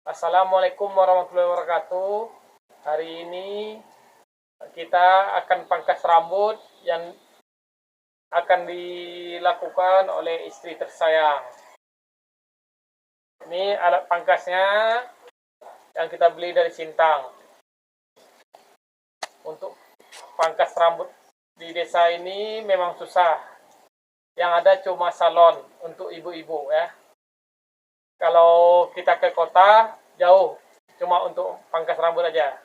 Assalamualaikum warahmatullahi wabarakatuh. Hari ini kita akan pangkas rambut yang akan dilakukan oleh istri tersayang. Ini alat pangkasnya yang kita beli dari Sintang. Untuk pangkas rambut di desa ini memang susah. Yang ada cuma salon untuk ibu-ibu ya. Kalau kita ke kota jauh, cuma untuk pangkas rambut aja.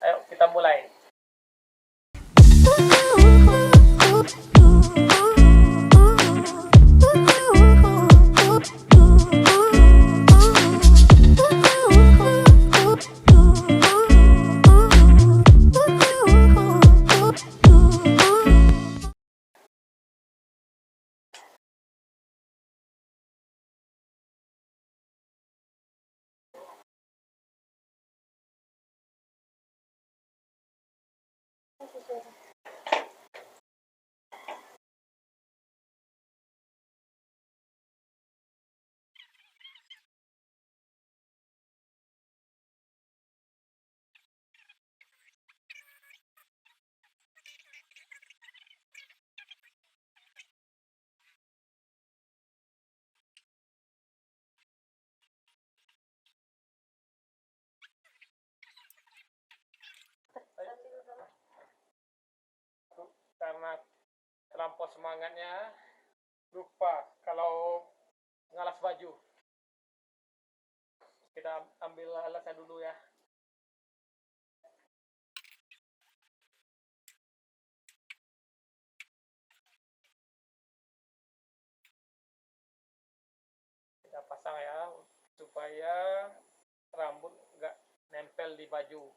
Ayo kita mulai. Karena terlampau semangatnya lupa kalau ngalas baju. Kita ambil alasnya dulu ya. Kita pasang ya supaya rambut nggak nempel di baju.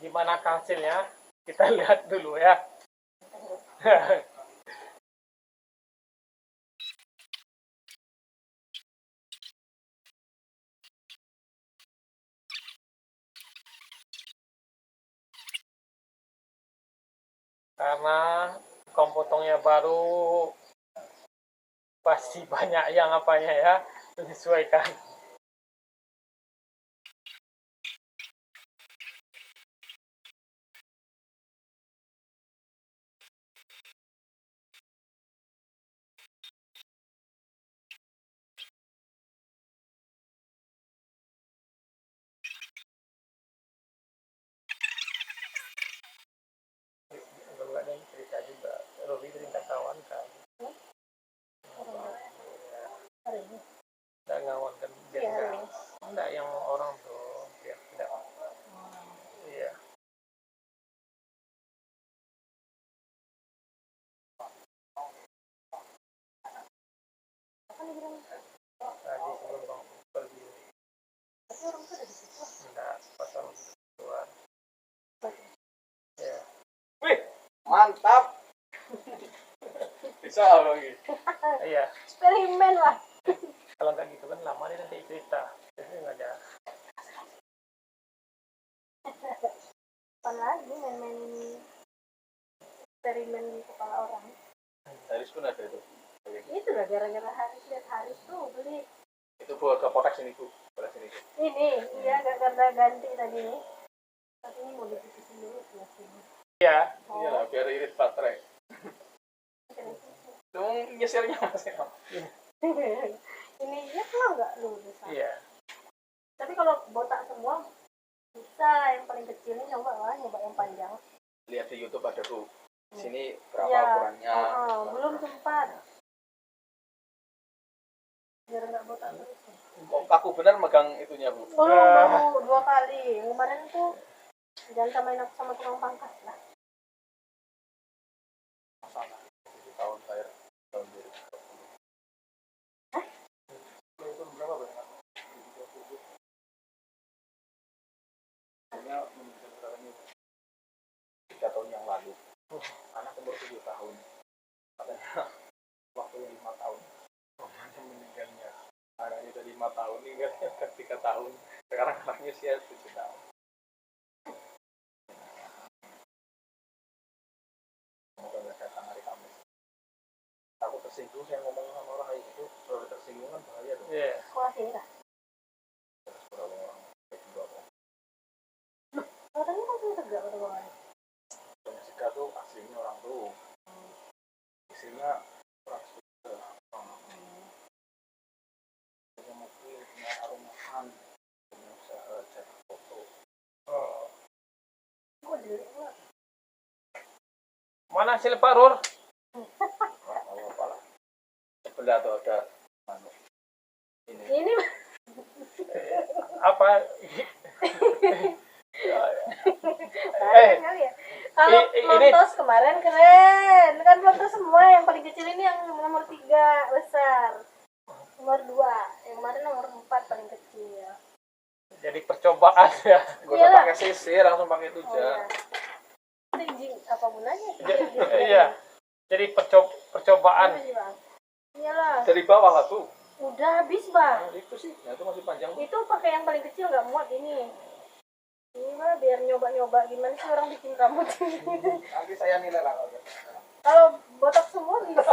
Gimana hasilnya? Kita lihat dulu ya. Karena kompotongnya baru, pasti banyak yang apanya ya, menyesuaikan. Kalau ada yang cerita juga, Robi cerita kawan kan. Tidak ngawan kan, biar enggak yang orang tuh, biar tidak. Iya. Tadi sebelum bang pergi. Enggak, pasang keluar. Ya. Wih, mantap. Bisa lagi. Iya. Eksperimen lah. Kalau nggak gitu kan lama nih nanti cerita. Jadi nggak ada. Apa lagi main-main eksperimen di kepala orang. Haris pun ada itu. Itu lah gara-gara Haris tuh beli. Itu buat ke potak sini bu, pada sini. Ini, iya gara-gara ganti tadi. Tapi ini mau dibikin dulu ya sini. Iya. Iya lah, biar irit baterai. Cuma nyeselnya masih. Ini ya kalau nggak lurus. Iya. Tapi kalau botak semua bisa, yang paling kecil ini nyoba yang panjang. Lihat di YouTube ada tuh Sini berapa Iya. ukurannya? Belum sempat. Biar nggak botak terus. Kok kaku bener megang itunya, Bu? Baru 2 kali. Kemarin tuh jangan samain aku sama tukang pangkas lah. Sama. Di tahun saya tahun 2020. Hah? Itu berapa banyak? 3 tahun yang lalu. Anak umur 7 tahun. Katanya waktu 5 tahun. Mamanya meninggalnya. Anaknya udah 5 tahun, meninggalnya kan 3 tahun. Sekarang anaknya usia 7 tahun. Semoga nggak datang hari Kamis. Aku tersinggung, saya ngomong sama orang kayak gitu. Kalau tersinggung kan bahaya tuh. Iya. Sekolah sini kah? Terus kalau orang kayak gitu apa? Katanya kan saya tegak pada bawah. Jessica tuh aslinya orang tuh. Istrinya orang Sunda. Punya mobil, punya rumahan, punya usaha cetak foto. Kok jelek banget? Mana hasil Pak Rur? Nggak apa lah. Sebelah tuh ada anu. Ini Apa? keren kali ya. Kalau ini- Lotus kemarin keren. Kan Lotus semua yang paling kecil ini yang nomor 3 besar. Nomor 2. Yang kemarin nomor 4 paling kecil. Jadi percobaan ya. Gak usah Iyalah. pakai CC, langsung pakai Oh, tuja. iya. Apa gunanya sih? Iya. Jadi percobaan. Iya sih, Bang. Iyalah. Dari bawah lah tuh. Udah habis, Bang. Nah, itu sih, nah, itu masih panjang tuh. Itu pakai yang paling kecil nggak muat ini. Ini mah biar nyoba-nyoba gimana sih orang bikin rambut ini. Nanti saya nilai lah. Kalau botak semua bisa.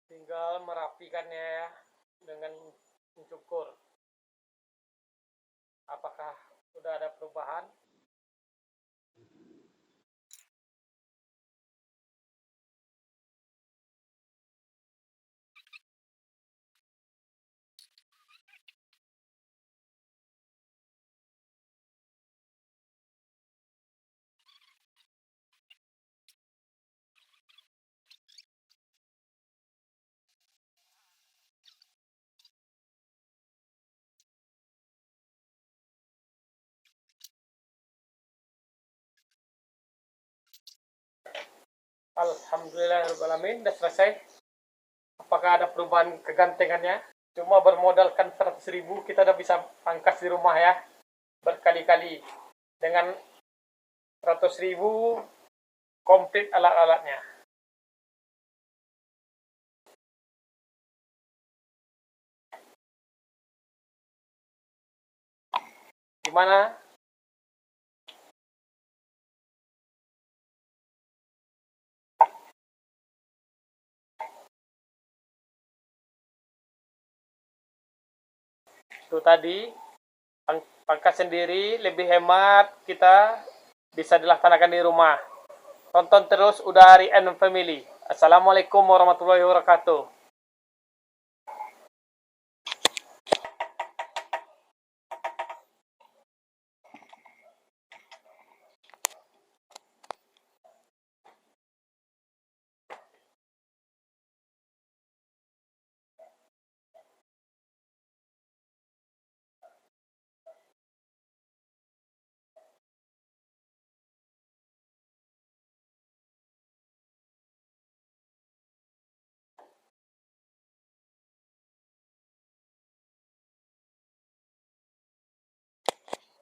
Tinggal merapikannya ya dengan mencukur. Apakah sudah ada perubahan? Alhamdulillahirrahmanirrahim, udah selesai. Apakah ada perubahan kegantengannya? Cuma bermodalkan 100.000 kita udah bisa pangkas di rumah ya, berkali-kali. Dengan 100.000 komplit alat-alatnya. Gimana? Itu tadi pangkas sendiri lebih hemat, kita bisa dilaksanakan di rumah. Tonton terus Udari and Family. Assalamualaikum warahmatullahi wabarakatuh.